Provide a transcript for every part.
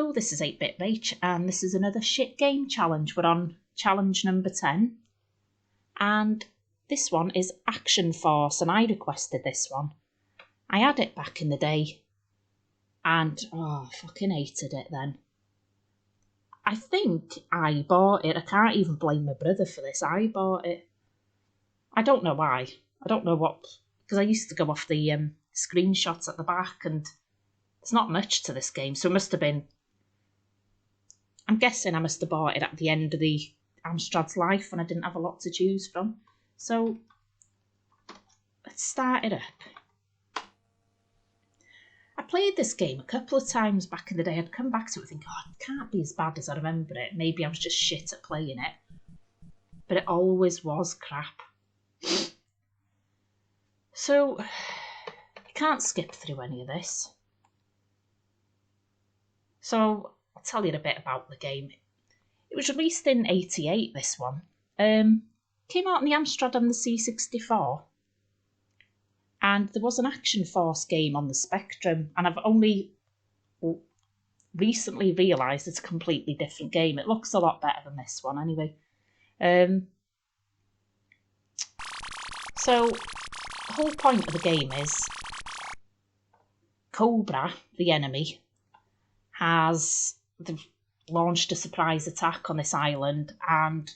Hello, this is 8-Bit Rach, and this is another shit game challenge. We're on challenge number 10, and this one is Action Force, and I requested this one. I had it back in the day, and I fucking hated it then. I think I bought it. I can't even blame my brother for this. I bought it. I don't know why. I don't know what, because I used to go off the screenshots at the back, and there's not much to this game, so it must have been, I'm guessing I must have bought it at the end of the Amstrad's life when I didn't have a lot to choose from. So let's start it up. I played this game a couple of times back in the day. I'd come back to it thinking, oh, it can't be as bad as I remember it. Maybe I was just shit at playing it. But it always was crap. So you can't skip through any of this. So I'll tell you a bit about the game. It was released in '88, this one. Came out on the Amstrad and the C64. And there was an Action Force game on the Spectrum, and I've only recently realised it's a completely different game. It looks a lot better than this one anyway. So the whole point of the game is Cobra, the enemy, they've launched a surprise attack on this island, and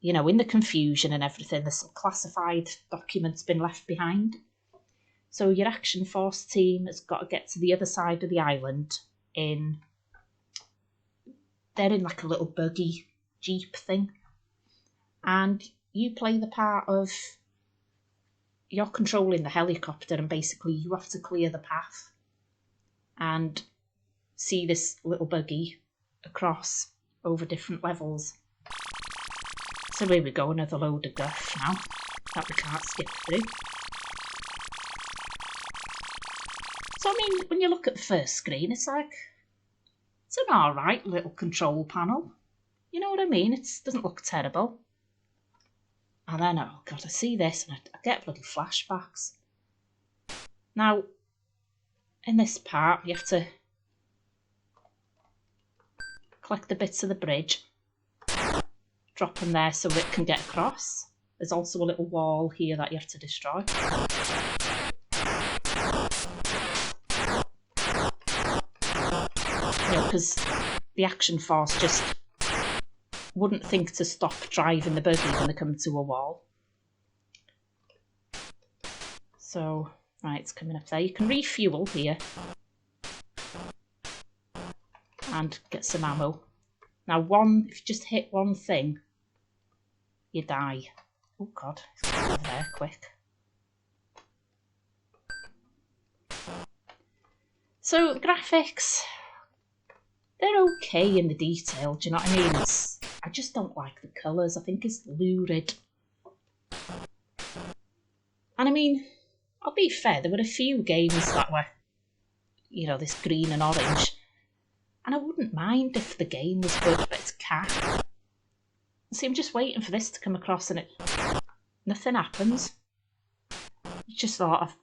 you know, in the confusion and everything, there's some classified documents been left behind. So your Action Force team has got to get to the other side of the island they're in like a little buggy jeep thing, and you play the part of, you're controlling the helicopter, and basically you have to clear the path and see this little buggy across over different levels. So here we go, another load of guff now that we can't skip through. So I mean, when you look at the first screen, it's like, it's an alright little control panel. You know what I mean? It doesn't look terrible. And then, oh god, I see this and I get bloody flashbacks. Now, in this part, you have to collect the bits of the bridge, drop them there so it can get across. There's also a little wall here that you have to destroy. Because the Action Force just wouldn't think to stop driving the buggy when they come to a wall. So, right, it's coming up there. You can refuel here and get some ammo. Now, if you just hit one thing, you die. Oh god, it's coming over there quick. So, the graphics, they're okay in the detail, do you know what I mean? I just don't like the colours. I think it's lurid. And I mean, I'll be fair, there were a few games that were, you know, this green and orange. And I wouldn't mind if the game was good, but it's cat. See, I'm just waiting for this to come across and nothing happens. It's just sort of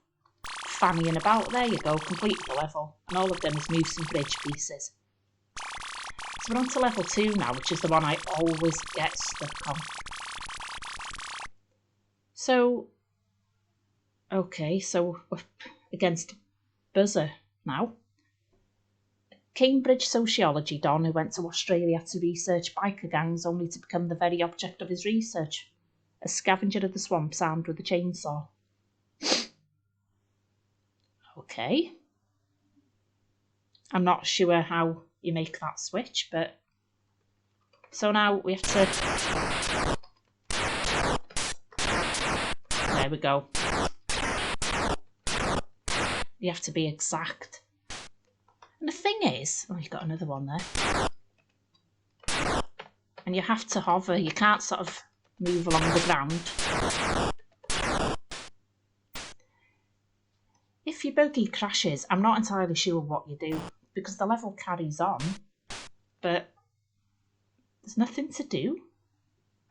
fannying about. There you go, complete the level. And all of them is move some bridge pieces. So we're on to level 2 now, which is the one I always get stuck on. So, okay, so we're against Buzzer now. Cambridge sociology don who went to Australia to research biker gangs only to become the very object of his research, a scavenger of the swamps armed with a chainsaw. Okay. I'm not sure how you make that switch, but so now we have to, there we go, you have to be exact. And the thing is, oh, you've got another one there, and you have to hover, you can't sort of move along the ground. If your buggy crashes, I'm not entirely sure what you do, because the level carries on, but there's nothing to do.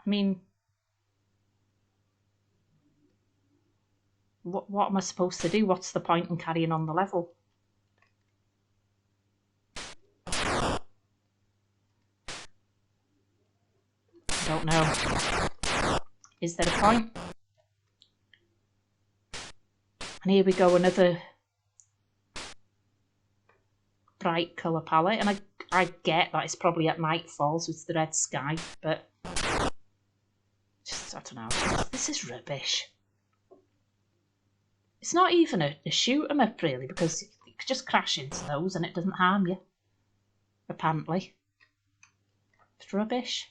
I mean, what am I supposed to do? What's the point in carrying on the level? don't know. Is there a point? And here we go, another bright colour palette. And I get that it's probably at nightfall, so it's the red sky, but just, I don't know. This is rubbish. It's not even a shoot 'em up, really, because you could just crash into those and it doesn't harm you. Apparently. It's rubbish.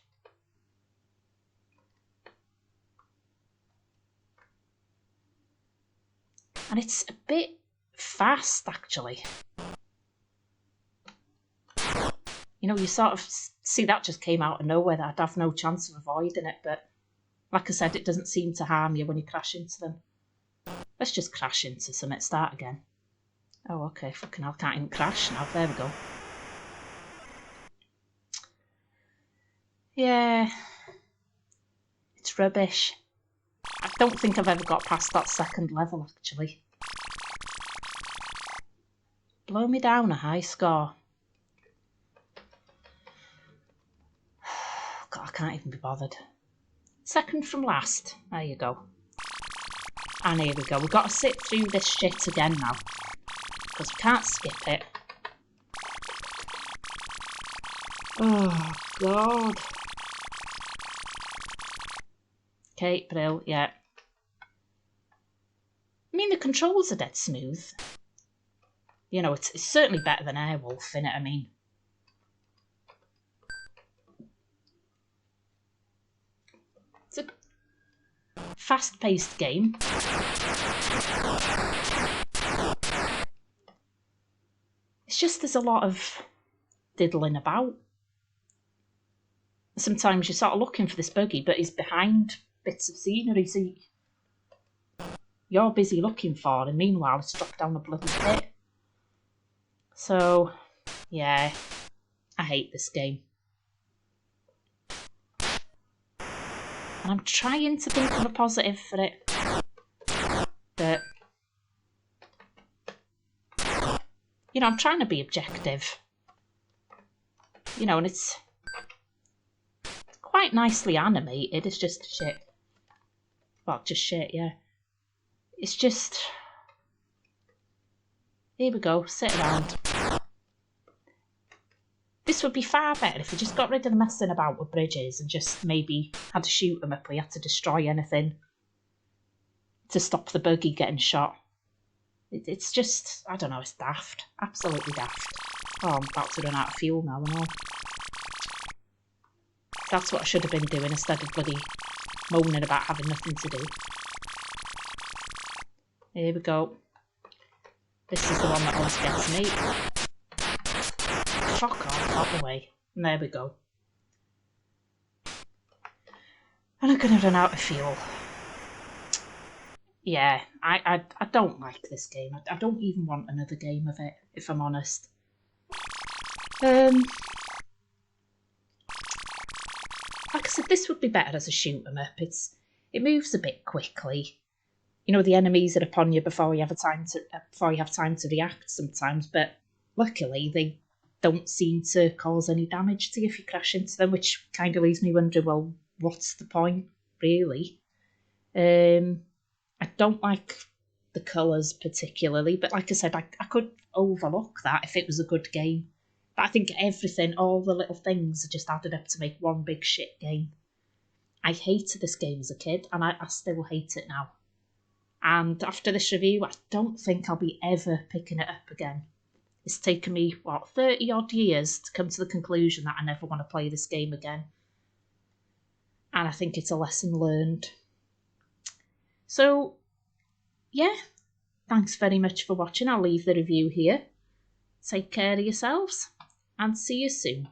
And it's a bit fast, actually. You know, you sort of see that just came out of nowhere, that I'd have no chance of avoiding it, but like I said, it doesn't seem to harm you when you crash into them. Let's just crash into something, start again. Oh, okay, fucking hell, can't even crash now. There we go. Yeah. It's rubbish. I don't think I've ever got past that second level, actually. Blow me down a high score. God, I can't even be bothered. Second from last. There you go. And here we go. We've got to sit through this shit again now, because we can't skip it. Oh, God. Okay, Brill, yeah. I mean, the controls are dead smooth. You know, it's certainly better than Airwolf, innit? I mean. It's a fast-paced game. It's just there's a lot of diddling about. Sometimes you're sort of looking for this buggy, but he's behind bits of scenery, so you're busy looking for him. Meanwhile, it's dropped down a bloody pit. So, yeah, I hate this game. And I'm trying to think of a positive for it, but, you know, I'm trying to be objective. You know, and it's quite nicely animated. It's just shit. Well, just shit, yeah. It's just... Here we go, sit around. This would be far better if you just got rid of the messing about with bridges and just maybe had to shoot them up or you had to destroy anything to stop the buggy getting shot. It's just, I don't know, it's daft. Absolutely daft. Oh, I'm about to run out of fuel now and all. That's what I should have been doing instead of bloody moaning about having nothing to do. Here we go. This is the one that always gets me. Fuck off, out the way. And there we go. And I'm going to run out of fuel. Yeah, I don't like this game. I don't even want another game of it, if I'm honest. Like I said, this would be better as a shoot 'em up. It moves a bit quickly. You know, the enemies are upon you before you have time to react sometimes. But luckily, they don't seem to cause any damage to you if you crash into them, which kind of leaves me wondering, well, what's the point, really? I don't like the colours particularly, but like I said, I could overlook that if it was a good game. But I think everything, all the little things, are just added up to make one big shit game. I hated this game as a kid, and I still hate it now. And after this review, I don't think I'll be ever picking it up again. It's taken me, 30 odd years to come to the conclusion that I never want to play this game again. And I think it's a lesson learned. So, yeah, thanks very much for watching. I'll leave the review here. Take care of yourselves, and see you soon.